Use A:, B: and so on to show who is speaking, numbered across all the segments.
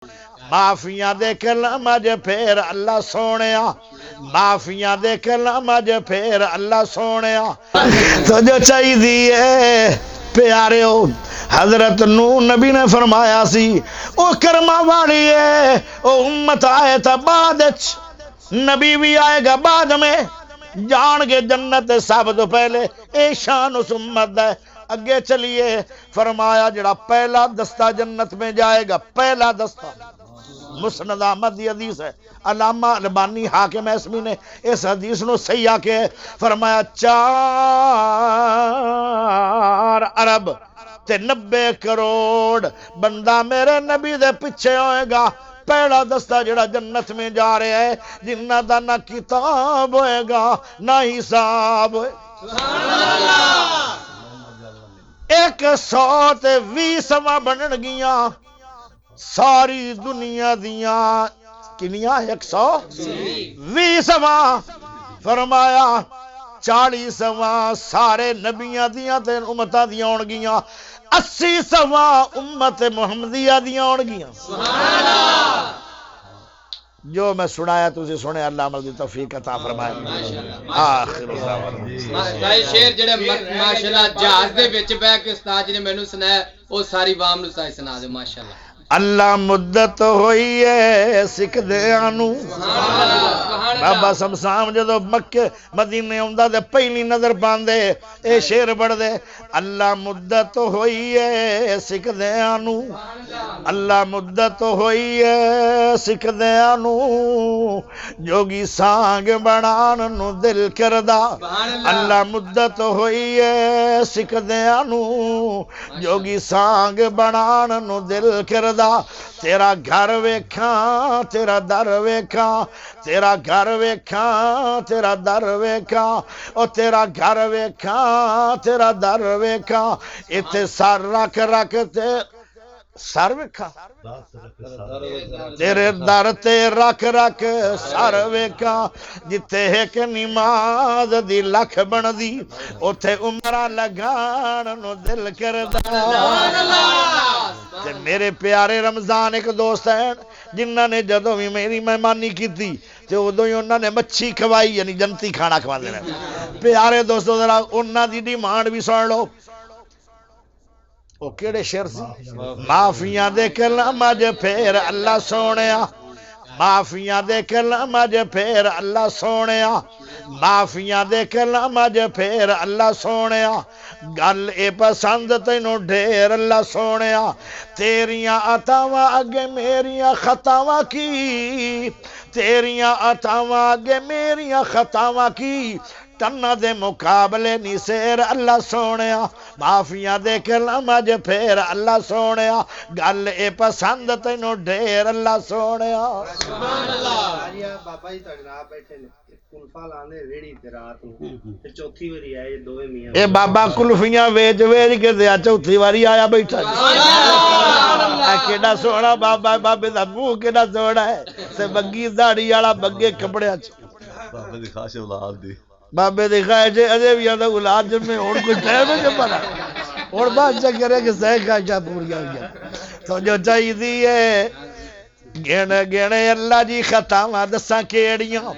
A: معافیاں دے کلام اج پھر اللہ سونیا معافیاں دے کلام اج پھر اللہ سونیا تو جو چاہیے پیاریو حضرت نوح نبی نے فرمایا سی او کرما والی ہے او امت آئے تا بعد نبی بھی آئے گا بعد میں جان کے جنت سب تو پہلے اے شان اس امت ہے اگے چلیے فرمایا جڑا پہلا دستہ جنت میں جائے گا پہلا دستہ مسند احمد دی حدیث ہے علامہ البانی حاکم اسمی نے اس حدیث نو صحیح کے فرمایا 4 ارب تے 90 کروڑ بندہ میرے نبی دے پیچھے ہوئے گا پہلا دستہ جڑا جنت میں جا رہے ہیں جنہ دا نہ کتاب ہوئے گا نہ حساب ہوئے سبحان اللہ 120 بنن گیاں ساری دنیا دیاں کنیاں 120 فرمایا 40 سارے نبیاں دیاں تے امتاں دیاں ہون گیاں 80 امت محمدیہ دیاں ہون گیاں سبحان اللہ جو میں سنایا تسی سنے اللہ عمل دی توفیق عطا فرمائے آخر
B: بھائی شیر جڑے ماشاءاللہ جہاز دے وچ بیٹھ کے استاد جی نے مینوں سنایا او ساری عوام نوں سنا دے ماشاءاللہ
A: اللہ مدت ہوئی ہے سکھ دیانو بابا سمسام جدو مکے مدینے ہوندا تے پہلی نظر پاندے اے شیر بڑھ دے اللہ مدت ہوئی ہے سکھ دیانو اللہ مدت ہوئی ہے سکھ دیانو جوگی سانگ بنان نو دل کردا اللہ مدت ہوئی ہے سکھ دیانو جوگی سانگ بنان نو دل کردا تیرا گھر ویکھاں تیرا در ویکھاں تیرا گھر ویکھاں تیرا در ویکھاں او تیرا گھر ویکھاں تیرا در ویکھاں ایتھے سر رکھ رکھ تے سر ویکھاں تیرے در تے رکھ رکھ سر ویکھاں جتے ایک نماز دی لکھ بن دی اوتھے عمرہ لگان نو دل کردا تے میرے پیارے رمضان ایک دوست ہیں جنہاں نے جدوں بھی میری مہمانی کیتی تے ادوں ہی انہاں نے مچھی کھوائی یعنی جنتی کھانا کھوا دینا پیارے دوستو ذرا انہاں دی ڈیمانڈ بھی سن لو او کیڑے شعر سی معافیاں دے کلام اج پھر اللہ سونیا معافیاں دے کلام اج پھر اللہ سونیا معافیاں دے کلام اج پھر اللہ سونیا گل اے پسند تینوں ڈھیر اللہ سونیا تیریاں عطاواں اگے میریاں خطاواں کی تیریاں عطاواں اگے میریاں خطاواں کی تنہ دے مقابلے نی سیر اللہ سونیا معافیاں دے کلام اج پھر اللہ سونیا گل اے پسند تینوں ڈھیر اللہ سونیا
C: سبحان اللہ بابا جی تہاڈے نال بیٹھے نے کلفا لاندے ریڑی تے رات نوں تے چوتھی واری آئے دوویں میاں
A: اے بابا کلفیاں ویچ ویچ کے دیا چوتھی واری آیا بیٹھا کیڑا سونا بابا بابے دا منہ کیڑا سونا ہے تے بگی داڑھی والا بگے کپڑے
D: بابے دی خواہش اولاد دی
A: بابے دی خواہش اجے بھی آندا اولاد جمے ہن کوئی ٹائم ہے پتہ ہن بادشاہ کرے کہ سہ خواہشاں پوریاں ہوئیاں تو جو چاہیے گن گنے اللہ جی خطاواں دساں کیڑیاں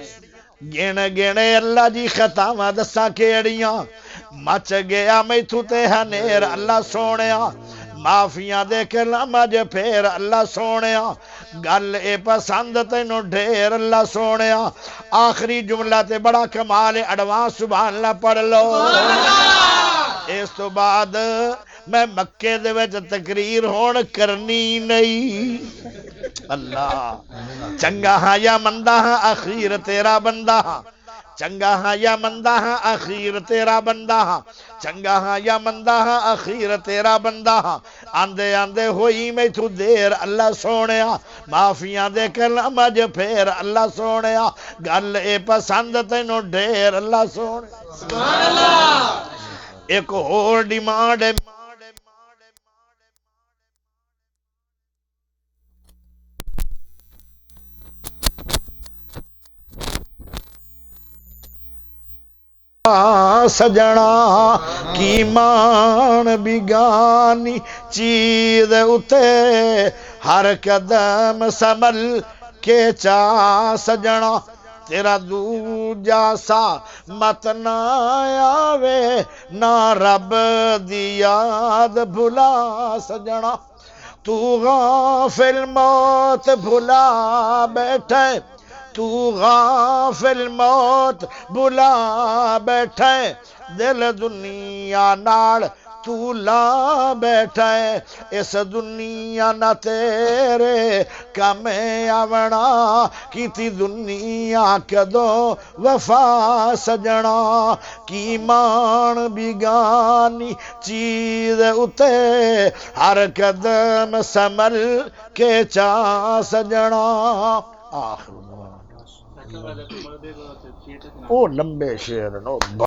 A: گن گنے اللہ جی خطاواں دساں کیڑیاں مچ گیا میتھوں تے ہنیر اللہ سونیا معافیاں دے کلام اج پھر اللہ سونیا گل اے پسند تینوں ڈھیر اللہ سونیا آخری جملہ تے بڑا کمال ایڈوانس سبحان اللہ پڑھ لو اس تو بعد میں مکے دے وچ تقریر ہون کرنی نہیں اللہ چنگا ہاں یا مندہ ہاں اخیر تیرا بندہ ہاں چنگا ہاں یا مندہ ہاں اخیر تیرا بندہ ہاں چنگا ہاں یا مندہ ہاں اخیر تیرا بندہ ہاں آندے آندے ہوئی میں تو دیر اللہ سونیا معافیاں دے کلام اج پھر اللہ سونیا گل اے پسند تینوں ڈھیر اللہ سونیا سبحان اللہ ایک اور ڈیمانڈ سجنا کی مان بگانی چیز اتے ہر قدم سنبھل کے چا سجنا تیرا دوجا سا مت نہ آوے نہ رب دی یاد بھلا سجنا تو غافل موت بھلا بیٹھے تو غافل موت بھلا بیٹھے دل دنیا نال تو لا بیٹھے اس دنیا نہ تیرے کم آونا کیتی دنیا کدوں وفا سجنا کی مان بیگانی چیز اتے ہر قدم سنبھل کے چا سجنا آخر او لمبے شعر نو